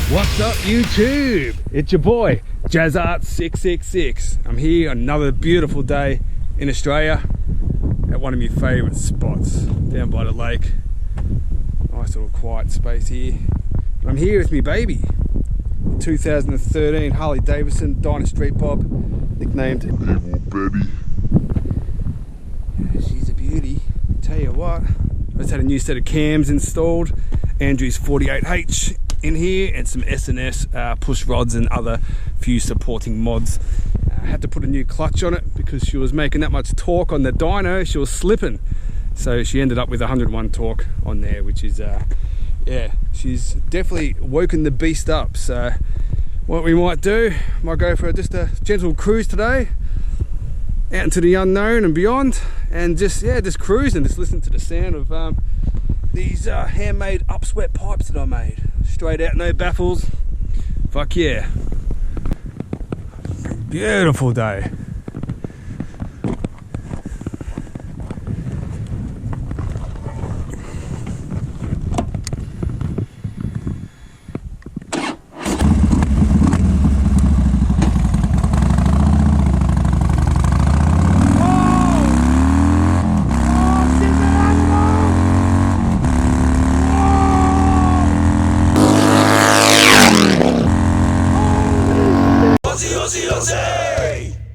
What's up YouTube? It's your boy JazzArt666. I'm here on another beautiful day in Australia at one of my favourite spots down by the lake. Nice little quiet space here. I'm here with my baby, 2013 Harley Davidson Dyna Street Bob, nicknamed Evil Betty. Yeah, she's a beauty. Tell you what, I just had a new set of cams installed. Andrew's 48H in here and some S&S push rods and other few supporting mods. I had to put a new clutch on it because she was making that much torque on the dyno, she was slipping. So she ended up with 101 torque on there, which is, yeah, she's definitely woken the beast up. So what we might do, might go for just a gentle cruise today, out into the unknown and beyond, and just, yeah, just cruise and just listen to the sound of these handmade upswept pipes that I made. Straight out, no baffles. Fuck yeah. Beautiful day. Ozzy, Ozzy, Ozzy!